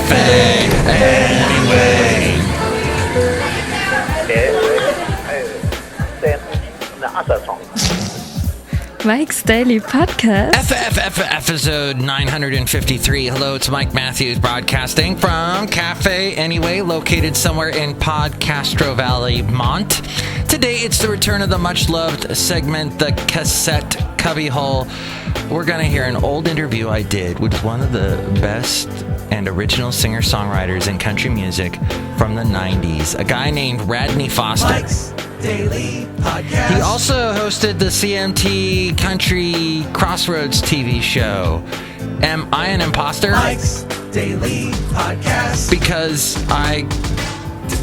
Cafe Anyway. Mike's Daily Podcast. Episode 953. Hello, it's Mike Matthews broadcasting from Cafe Anyway, located somewhere in Podcastro Valley, Mont. Today, it's the return of the much-loved segment, the Cassette Cubbyhole. We're going to hear an old interview I did with one of the best and original singer-songwriters in country music from the 90s, a guy named Radney Foster. Mike's Daily Podcast. He also hosted the CMT Country Crossroads TV show. Am I an imposter? Mike's Daily Podcast. Because I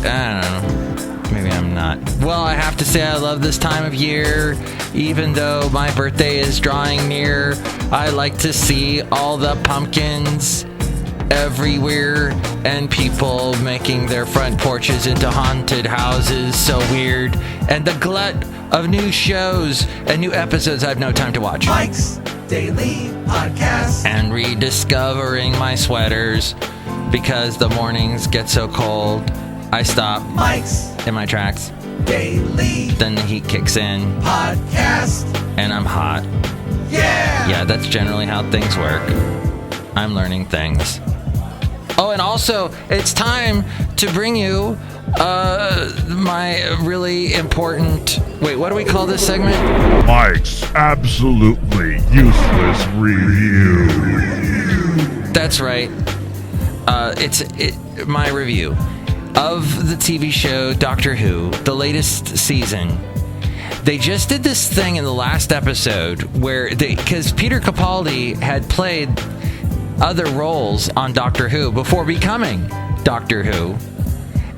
don't know. Maybe I'm not. Well, I have to say I love this time of year. Even though my birthday is drawing near, I like to see all the pumpkins everywhere and people making their front porches into haunted houses. So weird. And the glut of new shows and new episodes I have no time to watch. Mike's Daily Podcast. And rediscovering my sweaters because the mornings get so cold. I stop Mike's in my tracks. Daily Then the heat kicks in. Podcast. And I'm hot. Yeah! Yeah, that's generally how things work. I'm learning things. Oh, and also, it's time to bring you my really important... Wait, what do we call this segment? Mike's absolutely useless review. That's right. It's my review of the TV show Doctor Who, the latest season. They just did this thing in the last episode where because Peter Capaldi had played other roles on Doctor Who before becoming Doctor Who.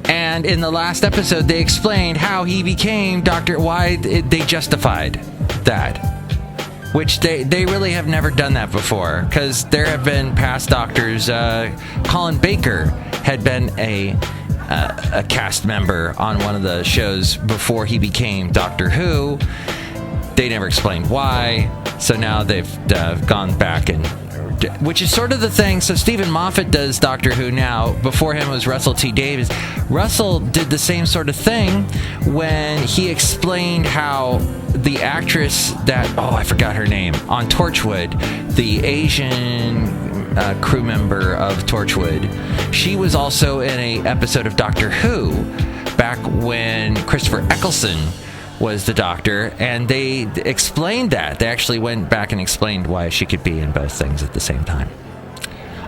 And in the last episode, they explained how he became why they justified that. Which they really have never done that before, because there have been past doctors. Colin Baker had been a cast member on one of the shows before he became Doctor Who. They never explained why, so now they've gone back and... Which is sort of the thing. So Stephen Moffat does Doctor Who now. Before him was Russell T Davies. Russell did the same sort of thing when he explained how the actress that, I forgot her name, on Torchwood, the Asian crew member of Torchwood, she was also in an episode of Doctor Who back when Christopher Eccleston was the Doctor, and they explained that. They actually went back and explained why she could be in both things at the same time.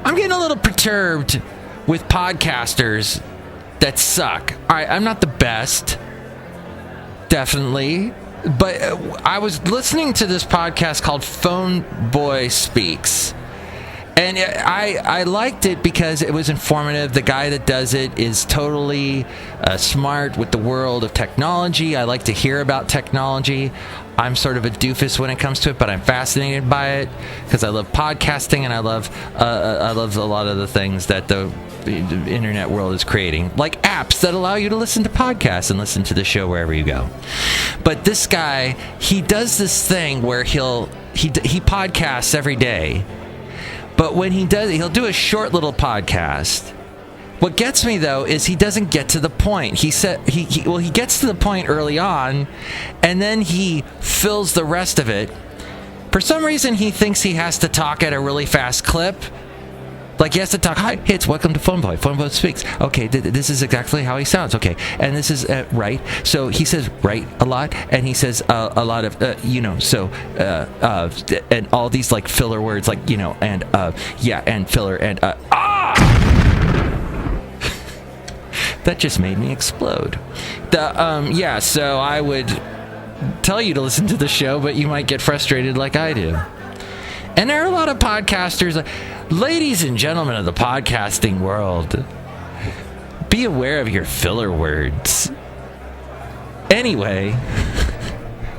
I'm getting a little perturbed with podcasters that suck. All right, I'm not the best, definitely, but I was listening to this podcast called Phone Boy Speaks, and I liked it because it was informative. The guy that does it is totally smart with the world of technology. I like to hear about technology. I'm sort of a doofus when it comes to it, but I'm fascinated by it because I love podcasting and I love a lot of the things that the internet world is creating, like apps that allow you to listen to podcasts and listen to the show wherever you go. But this guy, he does this thing where he podcasts every day. But when he does, he'll do a short little podcast. What gets me though is he doesn't get to the point. He gets to the point early on, and then he fills the rest of it. For some reason, he thinks he has to talk at a really fast clip. Like he has to talk, hi, it's welcome to Phone Boy. Phone Boy Speaks. Okay, this is exactly how he sounds. Okay, and this is right. So he says right a lot, and he says a lot of, and all these like filler words, like, and yeah, and filler, and That just made me explode. So I would tell you to listen to the show, but you might get frustrated like I do. And there are a lot of podcasters, ladies and gentlemen of the podcasting world, be aware of your filler words. Anyway,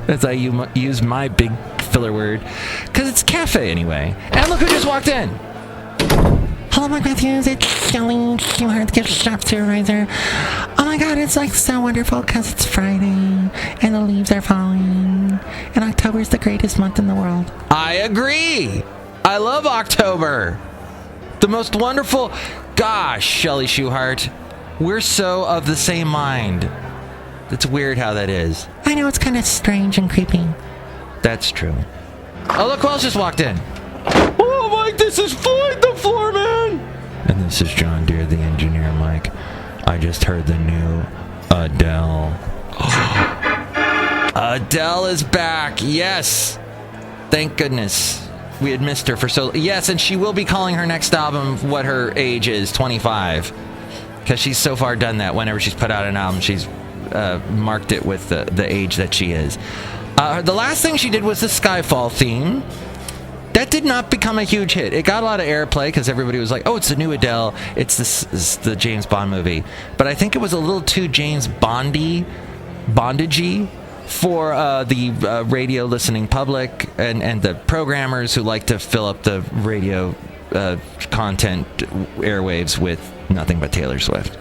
as I use my big filler word, because it's cafe anyway. And look who just walked in. Hello, Mike Matthews. It's Chely Shoehart, the gift shop supervisor. Oh my god, it's like so wonderful because it's Friday and the leaves are falling. And October is the greatest month in the world. I agree. I love October. The most wonderful... gosh, Chely Shoehart. We're so of the same mind. It's weird how that is. I know, it's kind of strange and creepy. That's true. Oh, look who else just walked in. Oh, Mike, this is Floyd the Floorman. And this is John Deere, the engineer, Mike. I just heard the new Adele. Adele is back. Yes. Thank goodness. We had missed her for so... Yes, and she will be calling her next album what her age is, 25. Because she's so far done that. Whenever she's put out an album, she's marked it with the age that she is. The last thing she did was the Skyfall theme. That did not become a huge hit. It got a lot of airplay because everybody was like, oh, it's the new Adele. It's the James Bond movie. But I think it was a little too James bondagey for the radio listening public and the programmers who like to fill up the radio content airwaves with nothing but Taylor Swift.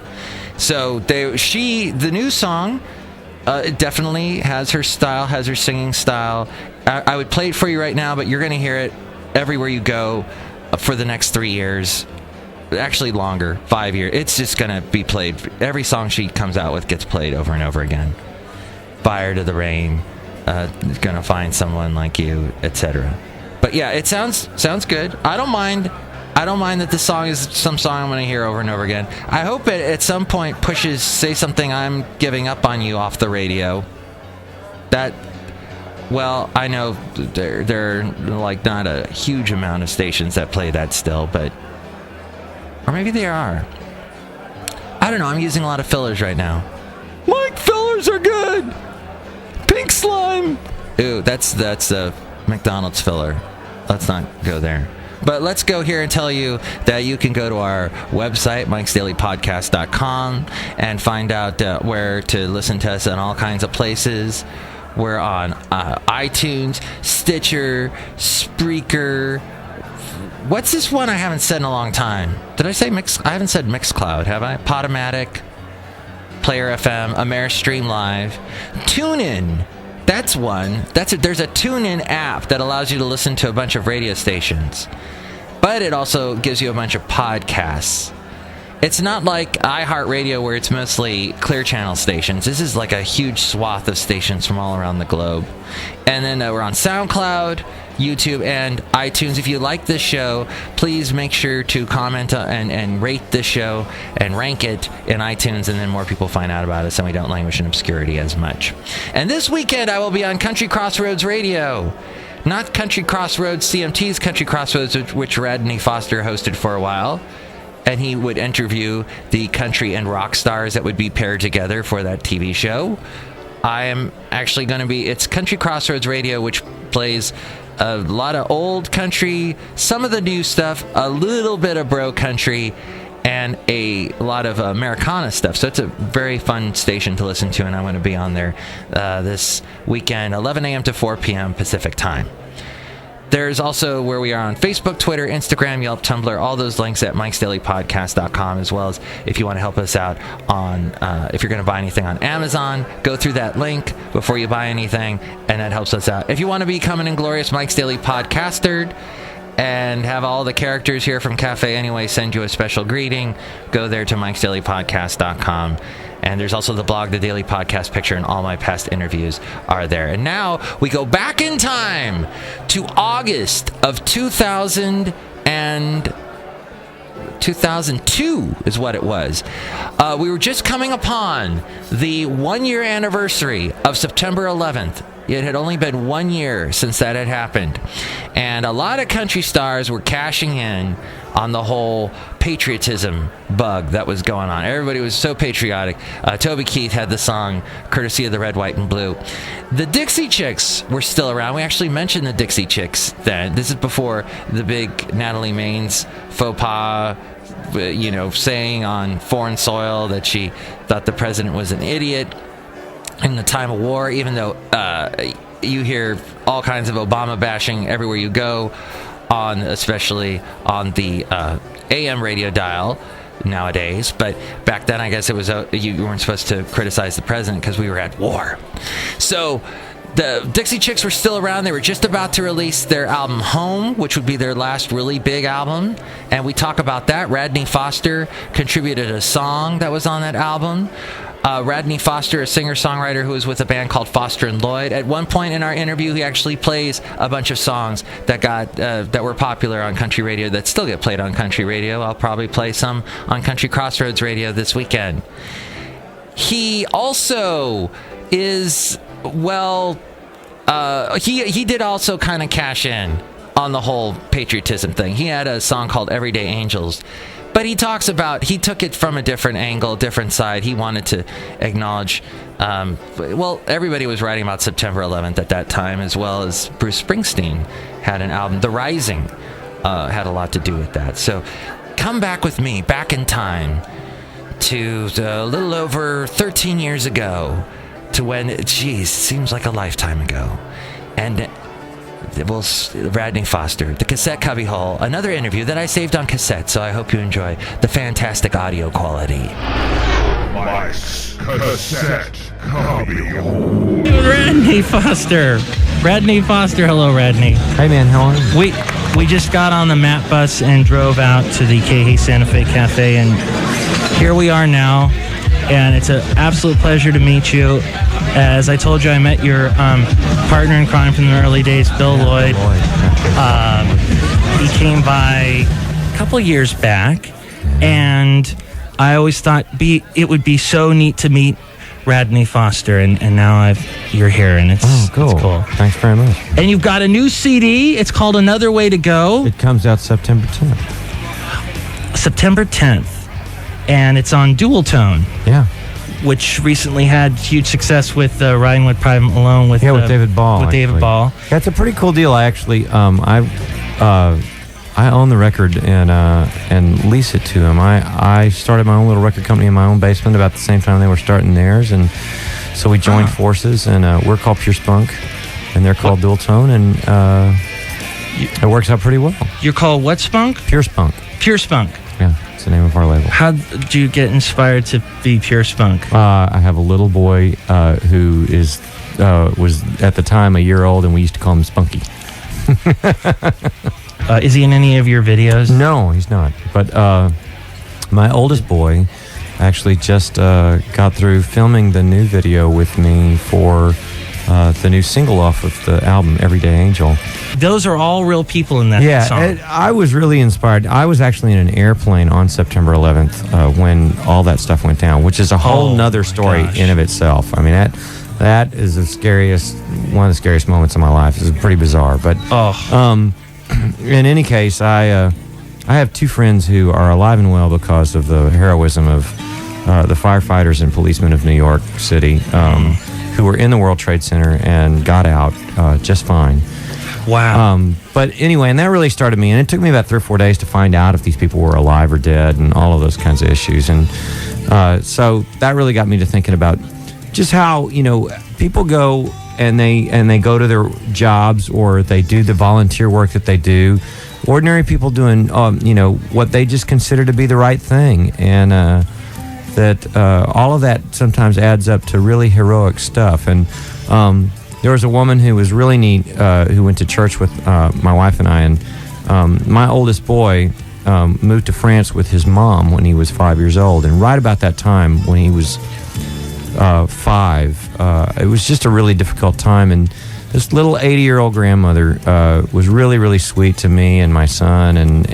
So the new song it definitely has her style, has her singing style. I would play it for you right now, but you're going to hear it everywhere you go for the next 3 years. Actually longer, 5 years. It's just going to be played. Every song she comes out with gets played over and over again. Fire to the Rain, Gonna Find Someone Like You, etc. But yeah, it sounds good. I don't mind that this song is some song I'm going to hear over and over again. I hope it at some point pushes Say Something I'm Giving Up on You off the radio. Well, I know there are like not a huge amount of stations that play that still, but... Or maybe they are. I don't know, I'm using a lot of fillers right now. Mike, fillers are good! Pink slime! Ooh, that's a McDonald's filler. Let's not go there. But let's go here and tell you that you can go to our website, mikesdailypodcast.com, and find out where to listen to us in all kinds of places. We're on iTunes, Stitcher, Spreaker. What's this one I haven't said in a long time? Did I say I haven't said Mixcloud, have I? Podomatic, Player FM, Ameristream Live, TuneIn. That's one. There's a TuneIn app that allows you to listen to a bunch of radio stations. But it also gives you a bunch of podcasts. It's not like iHeartRadio where it's mostly Clear Channel stations. This is like a huge swath of stations from all around the globe. And then we're on SoundCloud, YouTube, and iTunes. If you like this show, please make sure to comment and rate this show and rank it in iTunes, and then more people find out about us and we don't languish in obscurity as much. And this weekend I will be on Country Crossroads Radio. Not Country Crossroads, CMT's Country Crossroads, which Radney Foster hosted for a while. And he would interview the country and rock stars that would be paired together for that TV show. I am actually going to be... It's Country Crossroads Radio, which plays a lot of old country, some of the new stuff, a little bit of bro country, and a lot of Americana stuff. So it's a very fun station to listen to, and I'm going to be on there this weekend, 11 a.m. to 4 p.m. Pacific time. There's also where we are on Facebook, Twitter, Instagram, Yelp, Tumblr, all those links at mikesdailypodcast.com, as well as if you want to help us out on, if you're going to buy anything on Amazon, go through that link before you buy anything, and that helps us out. If you want to become an inglorious Mike's Daily Podcaster and have all the characters here from Cafe Anyway send you a special greeting, go there to mikesdailypodcast.com. And there's also the blog, the Daily Podcast Picture, and all my past interviews are there. And now we go back in time to August of 2002 is what it was. We were just coming upon the 1-year anniversary of September 11th. It had only been 1 year since that had happened. And a lot of country stars were cashing in on the whole patriotism bug that was going on. Everybody was so patriotic. Toby Keith had the song courtesy of the Red, White, and Blue. The Dixie Chicks were still around. We actually mentioned the Dixie Chicks then. This is before the big Natalie Maines faux pas, saying on foreign soil that she thought the president was an idiot in the time of war, even though you hear all kinds of Obama bashing everywhere you go, especially on the AM radio dial nowadays. But back then, I guess it was you weren't supposed to criticize the president because we were at war. So The Dixie Chicks were still around. They were just about to release their album Home, which would be their last really big album. And we talk about that. Radney Foster contributed a song that was on that album. Radney Foster, a singer-songwriter who was with a band called Foster and Lloyd. At one point in our interview, he actually plays a bunch of songs that were popular on country radio that still get played on country radio. I'll probably play some on Country Crossroads Radio this weekend. He also is, he did also kind of cash in on the whole patriotism thing. He had a song called Everyday Angels. But he talks about, he took it from a different angle, different side. He wanted to acknowledge, everybody was writing about September 11th at that time, as well as Bruce Springsteen had an album. The Rising had a lot to do with that. So come back with me, back in time, to a little over 13 years ago, to when, seems like a lifetime ago. And Radney Foster, the Cassette Cubbyhole, another interview that I saved on cassette, so I hope you enjoy the fantastic audio quality. Mike's Cassette Cubbyhole. Radney Foster. Radney Foster. Hello, Radney. Hey, man. How are you? We just got on the MAP bus and drove out to the Chely Santa Fe Cafe, and here we are now. And it's an absolute pleasure to meet you. As I told you, I met your partner in crime from the early days, Bill Lloyd. He came by a couple years back, and I always thought it would be so neat to meet Radney Foster, and now you're here, and it's cool. It's cool. Thanks very much. And you've got a new CD. It's called Another Way to Go. It comes out September 10th. September 10th. And it's on Dual Tone. Yeah. Which recently had huge success with Riding with Private Malone with David Ball. With David Ball. That's a pretty cool deal. I actually, I own the record and lease it to him. I started my own little record company in my own basement about the same time they were starting theirs, and so we joined forces. And we're called Pure Spunk, and they're called Dual Tone, and it works out pretty well. You're called what Spunk? Pure Spunk. Pure Spunk. Yeah. It's the name of our label. How did you get inspired to be Pure Spunk? I have a little boy who was at the time a year old, and we used to call him Spunky. Is he in any of your videos? No, he's not. But my oldest boy actually just got through filming the new video with me for the new single off of the album, Everyday Angel. Those are all real people in that song. Yeah, I was really inspired. I was actually in an airplane on September 11th when all that stuff went down, which is a whole nother story in of itself. I mean, that is one of the scariest moments of my life. It's pretty bizarre. But in any case, I have two friends who are alive and well because of the heroism of the firefighters and policemen of New York City, who were in the World Trade Center and got out just fine. Wow. But anyway, and that really started me, and it took me about 3 or 4 days to find out if these people were alive or dead and all of those kinds of issues. And so that really got me to thinking about just how, people go and they go to their jobs, or they do the volunteer work that they do. Ordinary people doing, what they just consider to be the right thing. And that all of that sometimes adds up to really heroic stuff. And there was a woman who was really neat, who went to church with my wife and I, and my oldest boy moved to France with his mom when he was 5 years old. And right about that time, when he was 5, it was just a really difficult time. And this little 80-year-old grandmother was really, really sweet to me and my son, and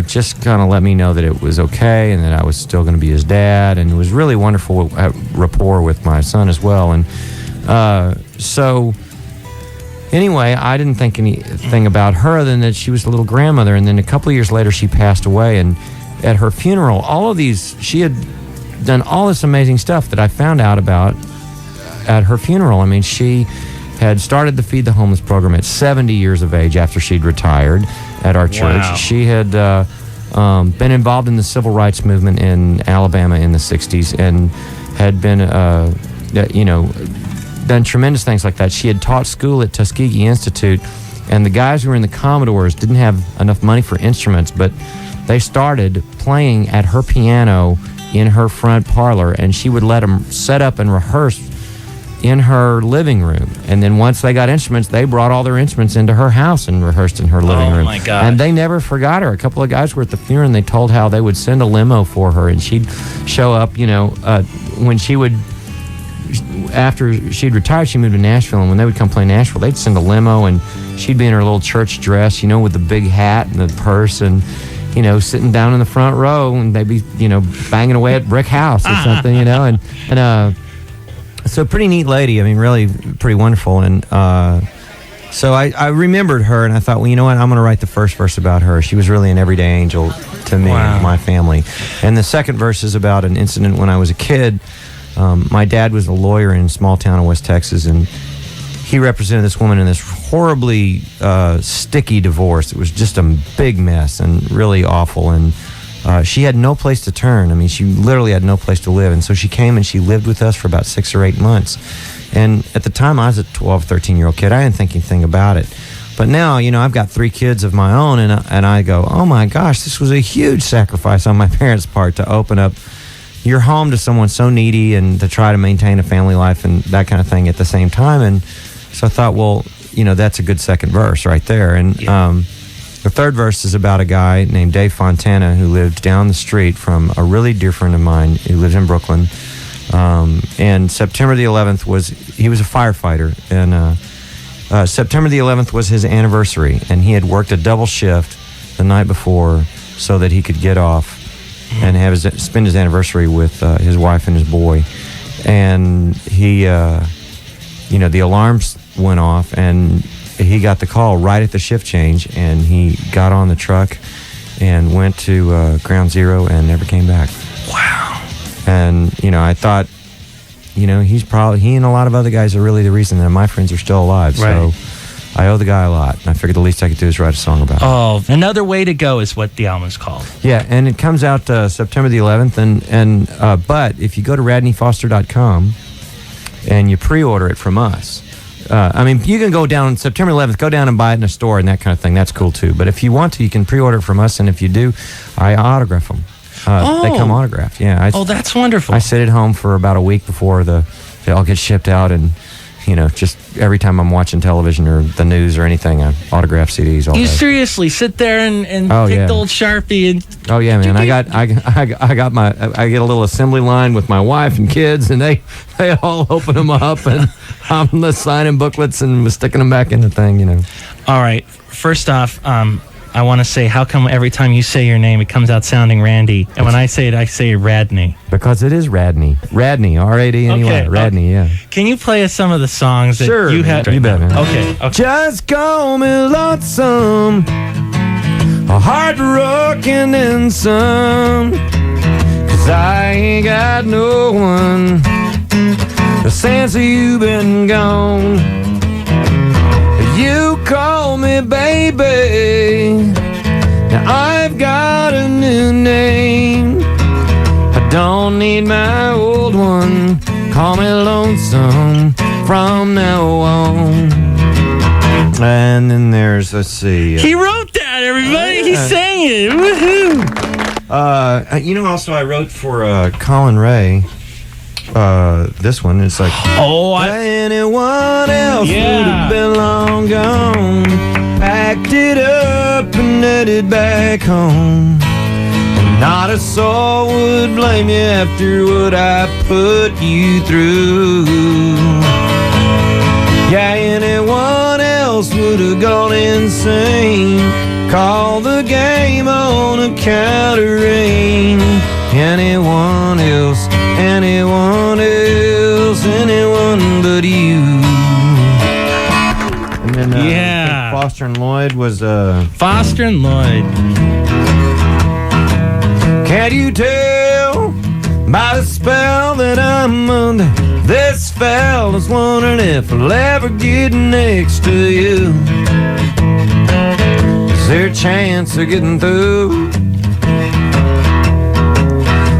just kind of let me know that it was okay and that I was still going to be his dad. And it was really wonderful rapport with my son as well. And so anyway, I didn't think anything about her other than that she was a little grandmother. And then a couple of years later, she passed away. And at her funeral, she had done all this amazing stuff that I found out about at her funeral. I mean, she had started the Feed the Homeless program at 70 years of age after she'd retired at our church. Wow. She had been involved in the civil rights movement in Alabama in the 60s and had been, done tremendous things like that. She had taught school at Tuskegee Institute, and the guys who were in the Commodores didn't have enough money for instruments, but they started playing at her piano in her front parlor, and she would let them set up and rehearse in her living room. And then once they got instruments, they brought all their instruments into her house and rehearsed in her living room. Oh, my God. And they never forgot her. A couple of guys were at the funeral, and they told how they would send a limo for her, and she'd show up, when she would, after she'd retired, she moved to Nashville, and when they would come play Nashville, they'd send a limo, and she'd be in her little church dress, with the big hat and the purse, and sitting down in the front row, and they'd be, banging away at Brick House or something, and so pretty neat lady. I mean, really pretty wonderful. And so I remembered her, and I thought, well, you know what? I'm going to write the first verse about her. She was really an everyday angel to me and my family. And the second verse is about an incident when I was a kid. My dad was a lawyer in a small town in West Texas, and he represented this woman in this horribly sticky divorce. It was just a big mess and really awful. And she had no place to turn. I mean, she literally had no place to live. And so she came and she lived with us for about 6 or 8 months. And at the time, I was a 12, 13-year-old kid. I didn't think anything about it. But now, I've got 3 kids of my own, and I go, oh, my gosh, this was a huge sacrifice on my parents' part to open up your home to someone so needy and to try to maintain a family life and that kind of thing at the same time. And so I thought, well, that's a good second verse right there. And the third verse is about a guy named Dave Fontana who lived down the street from a really dear friend of mine who lives in Brooklyn. And September the 11th he was a firefighter, and September the 11th was his anniversary, and he had worked a double shift the night before so that he could get off and spend his anniversary with his wife and his boy. And he, the alarms went off, and he got the call right at the shift change, and he got on the truck and went to Ground Zero and never came back. Wow. And, I thought, he and a lot of other guys are really the reason that my friends are still alive. Right. So I owe the guy a lot. And I figured the least I could do is write a song about it. Oh, Another Way to Go is what the album is called. Yeah, and it comes out September the 11th. But if you go to radneyfoster.com and you pre-order it from us, you can go down September 11th, go down and buy it in a store and that kind of thing. That's cool too. But if you want to, you can pre-order it from us. And if you do, I autograph them. They come autographed. Yeah. That's wonderful. I sit at home for about a week before they all get shipped out, and just every time I'm watching television or the news or anything, I autograph CDs all day. You seriously sit there and pick the old Sharpie and... Oh yeah, man! I get a little assembly line with my wife and kids, and they all open them up, and I'm signing booklets and sticking them back in the thing, All right. First off, I want to say, how come every time you say your name, it comes out sounding Randy? And when I say it, I say Radney. Because it is Radney. Radney, R-A-D-N-E-Y. Okay, Radney, yeah. Can you play us some of the songs that you had? You bet, man. Okay. Just call me lonesome, heartbroken and some, 'cause I ain't got no one since you've been gone. You call me baby, now I've got a new name. I don't need my old one, call me lonesome from now on. And then there's, let's see. He wrote that, everybody. He sang it. Woohoo. Also I wrote for Colin Ray. This one is like, anyone else would have been long gone, packed it up and headed back home, and not a soul would blame you after what I put you through. Yeah, anyone else would have gone insane, call the game on account of rain. Anyone else, anyone but you. And then Foster and Lloyd was Foster and Lloyd. Can't you tell by the spell that I'm under? This fella's wondering if I'll ever get next to you. Is there a chance of getting through?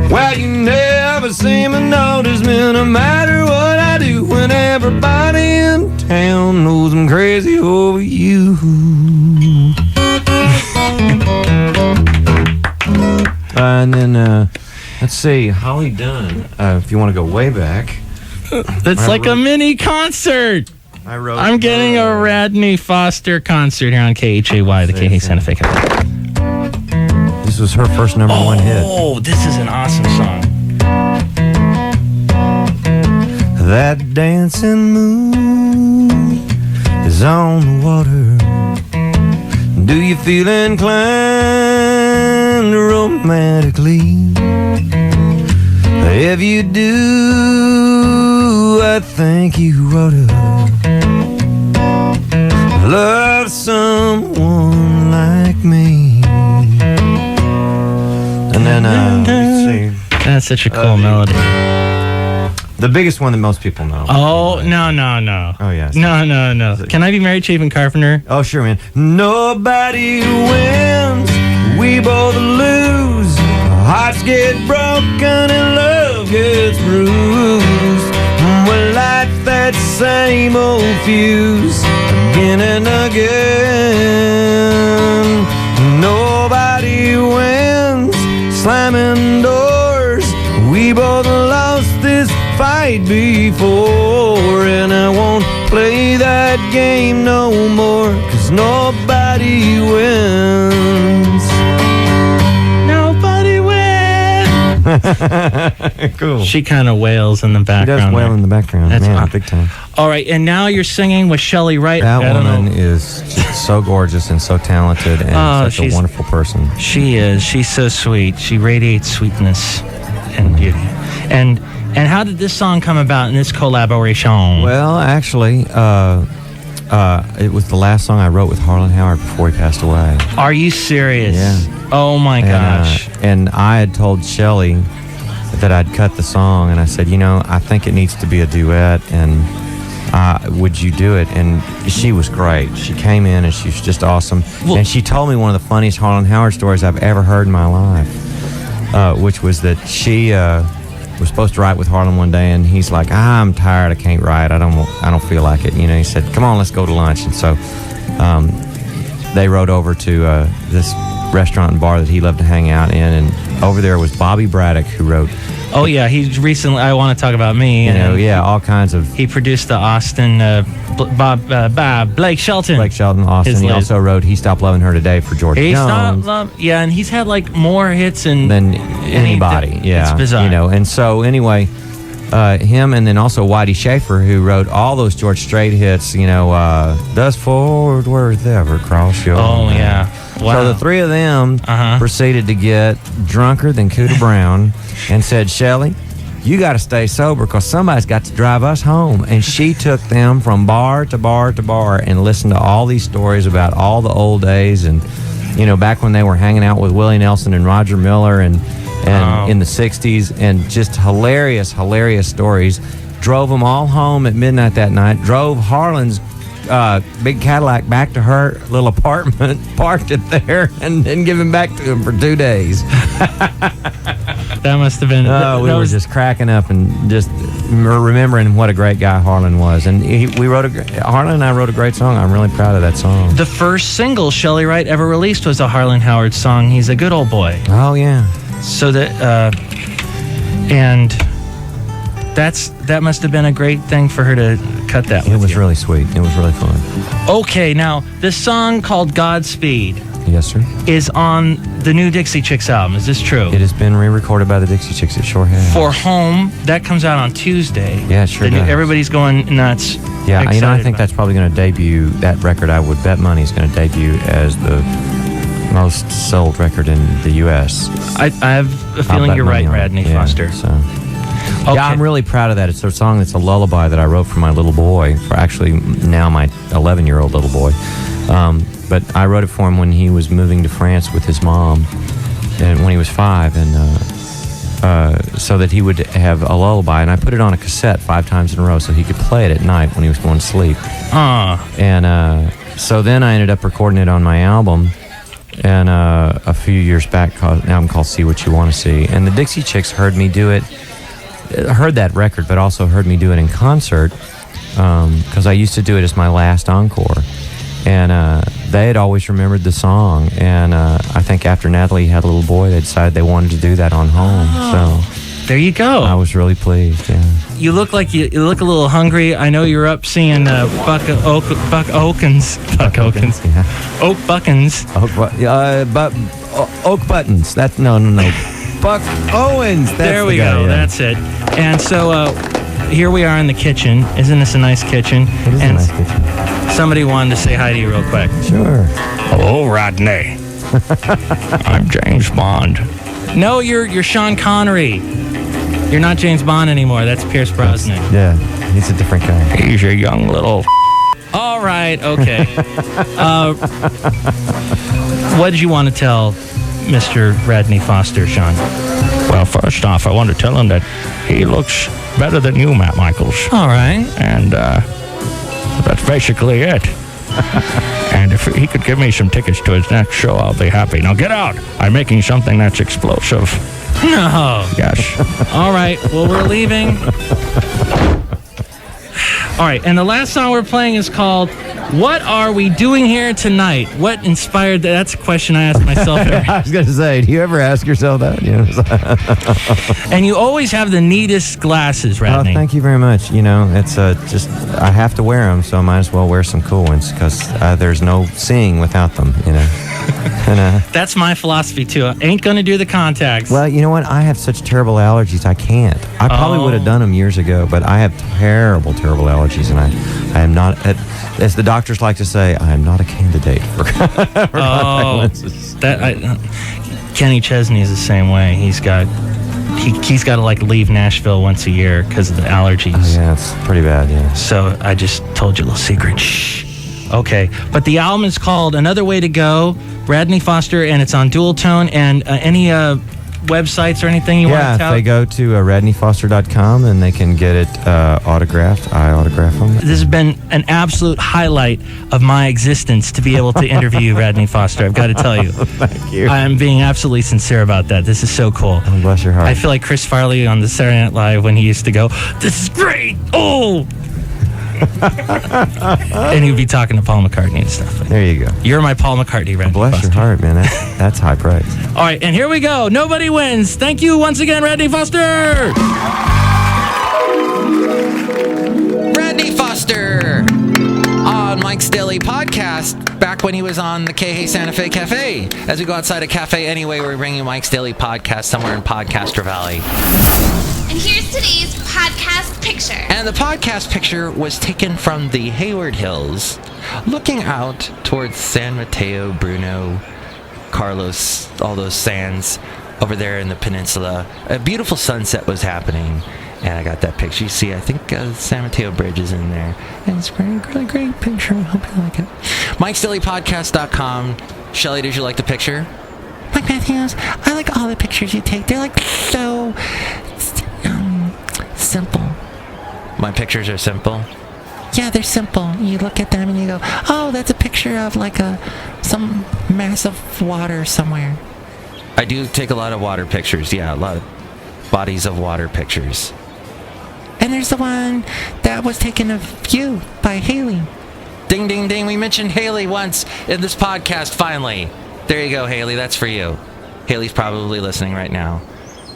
Well, you never seem to notice me no matter what I do, when everybody in town knows I'm crazy over you. And then, let's see, Holly Dunn, if you want to go way back. It's like a mini concert. I'm getting a Radney Foster concert here on KHAY, the KH Santa Fe Cafe. This was her first number one hit. Oh, this is an awesome song. That dancing moon is on the water. Do you feel inclined romantically? If you do, I think you ought to love someone like me. And then, let's see. That's such a cool melody. The biggest one that most people know. Oh, no. Oh, yes. No. Can I Be Married, Chapin Carpenter? Oh, sure, man. Nobody wins, we both lose. Hearts get broken and love gets bruised. We light that same old fuse again and again. Nobody wins, slamming doors. We both lost this fight before, and I won't play that game no more, 'cause nobody wins. Nobody wins. Cool. She kind of wails in the She background. does wail there. in the background. That's Man, awesome. big time. All right, and now you're singing with Chely, right? That I don't woman know. is just so gorgeous and so talented and such a she's- wonderful person. She is. She's so sweet. She radiates sweetness and beauty. And how did this song come about in this collaboration? Well, actually, it was the last song I wrote with Harlan Howard before he passed away. Are you serious? Yeah. Oh my gosh. And I had told Chely that I'd cut the song, and I said, I think it needs to be a duet, and would you do it? And she was great. She came in, and she was just awesome. Well, and she told me one of the funniest Harlan Howard stories I've ever heard in my life, which was that she was supposed to write with Harlan one day, and he's like, I'm tired, I can't write, I don't feel like it. He said, come on, let's go to lunch. And so they rode over to this restaurant and bar that he loved to hang out in, and over there was Bobby Braddock, who wrote, oh yeah, he recently, I Want to Talk About Me. all kinds of. He produced the Austin, Blake Shelton. Blake Shelton, Austin. His He latest- also wrote He Stopped Loving Her Today for George Jones. Yeah, and he's had like more hits than anybody. It's bizarre. And so anyway, him, and then also Whitey Schaefer, who wrote all those George Strait hits. Does Fort Worth ever cross your mind? yeah. Wow. So the three of them proceeded to get drunker than Cooter Brown and said, Chely, you got to stay sober because somebody's got to drive us home. And she took them from bar to bar to bar and listened to all these stories about all the old days and, back when they were hanging out with Willie Nelson and Roger Miller and in the 60s, and just hilarious stories. Drove them all home at midnight that night, drove Harlan's big Cadillac back to her little apartment, parked it there, and then give him back to him for 2 days. That must have been. We were just cracking up and just remembering what a great guy Harlan was. And Harlan and I wrote a great song. I'm really proud of that song. The first single Chely Wright ever released was a Harlan Howard song, He's a Good Old Boy. Oh, yeah. So that, and that must have been a great thing for her to cut that with It was you. really sweet. It was really fun. Okay, now, this song called Godspeed Yes, sir. is on the new Dixie Chicks album. Is this true? It has been re-recorded by the Dixie Chicks. It sure has. For Home, that comes out on Tuesday. Yeah, it sure does. Everybody's going nuts. Yeah, I excited think about that's probably going to debut, that record, I would bet money, is going to debut as the most sold record in the U.S. I have a feeling you're right, Radney Foster. So. Okay. Yeah, I'm really proud of that. It's a song that's a lullaby that I wrote for my little boy, for actually now my 11-year-old little boy. But I wrote it for him when he was moving to France with his mom, and when he was 5, and so that he would have a lullaby. And I put it on a cassette 5 times in a row so he could play it at night when he was going to sleep. And so then I ended up recording it on my album. And a few years back, an album called See What You Want to See. And the Dixie Chicks heard me do it, heard that record, but also heard me do it in concert, because I used to do it as my last encore. And they had always remembered the song. And I think after Natalie had a little boy, they decided they wanted to do that on Home. So there you go. I was really pleased, yeah. you look like you look a little hungry. I know you're up seeing Buck Oakins. Yeah. Oak Buckins. Oak Buttons. That's no. Buck Owens. That's There we the guy, go. yeah. That's it. And so here we are in the kitchen. Isn't this a nice kitchen? It is a nice kitchen. Somebody wanted to say hi to you real quick. Sure. Hello, Rodney. I'm James Bond. No, you're Sean Connery. You're not James Bond anymore. That's Pierce Brosnan. Yeah, he's a different guy. He's a young little. All right. Okay. What did you want to tell Mr. Radney Foster, Sean? Well, first off, I want to tell him that he looks better than you, Matt Michaels. All right. And that's basically it. And if he could give me some tickets to his next show, I'll be happy. Now get out. I'm making something that's explosive. No. Yes. All right. Well, we're leaving. All right. And the last song we're playing is called What Are We Doing Here Tonight? What inspired that? That's a question I ask myself. I was going to say, do you ever ask yourself that? You know? And you always have the neatest glasses, Oh, Radney. thank you very much. You know, it's just, I have to wear them, so I might as well wear some cool ones because there's no seeing without them, you know. And, That's my philosophy, too. I ain't going to do the contacts. well, you know what? I have such terrible allergies, I can't. I probably would have done them years ago, but I have terrible allergies, and I am not, as the doctors like to say, I am not a candidate for contact lenses. Kenny Chesney is the same way. He's got to like leave Nashville once a year because of the allergies. Oh, yeah, it's pretty bad, yeah. So I just told you a little secret. Shh. Okay, but the album is called Another Way to Go, Radney Foster, and it's on Dual Tone. And any websites or anything you want to Yeah, tell? if they go to radneyfoster.com, then they can get it autographed. I autograph them. This has been an absolute highlight of my existence to be able to interview Radney Foster. I've got to tell you. Thank you. I'm being absolutely sincere about that. This is so cool. Oh, bless your heart. I feel like Chris Farley on the Saturday Night Live when he used to go, "This is great!" Oh! And he'd be talking to Paul McCartney and stuff. There you go. You're my Paul McCartney, Radney Bless Foster. your heart, man. That's high praise. All right, and here we go. Nobody wins. Thank you once again, Radney Foster. Radney Foster on Mike's Daily Podcast, back when he was on the Hey Santa Fe Cafe. As we go outside a cafe anyway, we're bringing you Mike's Daily Podcast somewhere in Podcaster Valley. And here's today's podcast picture. And the podcast picture was taken from the Hayward Hills, looking out towards San Mateo, Bruno, Carlos, all those sands over there in the peninsula. A beautiful sunset was happening, and I got that picture. You see, I think San Mateo Bridge is in there. And it's a really great picture. I hope you like it. Mike'sDailyPodcast.com. Chely, did you like the picture? Mike Matthews, I like all the pictures you take. They're like so simple. My pictures are simple. Yeah, they're simple. You look at them and you go, oh, that's a picture of like some massive water somewhere. I do take a lot of water pictures. Yeah, a lot of bodies of water pictures. And there's the one that was taken of you by Haley. Ding, ding, ding. We mentioned Haley once in this podcast, finally. There you go, Haley. That's for you. Haley's probably listening right now,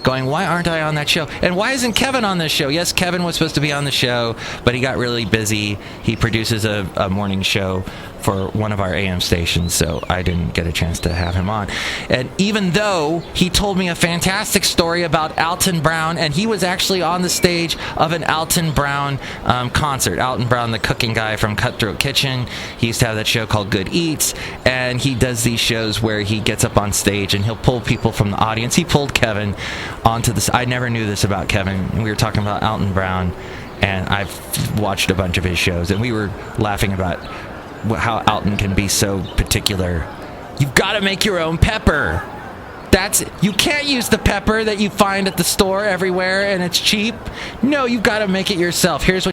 going, why aren't I on that show? And why isn't Kevin on this show? Yes, Kevin was supposed to be on the show, but he got really busy. He produces a morning show for one of our AM stations, so I didn't get a chance to have him on. And even though he told me a fantastic story about Alton Brown, and he was actually on the stage of an Alton Brown concert. Alton Brown, the cooking guy from Cutthroat Kitchen, he used to have that show called Good Eats, and he does these shows where he gets up on stage and he'll pull people from the audience. He pulled Kevin onto this. I never knew this about Kevin. We were talking about Alton Brown, and I've watched a bunch of his shows, and we were laughing about how Alton can be so particular. You've got to make your own pepper. You can't use the pepper that you find at the store everywhere and it's cheap. No, you've got to make it yourself. Here's what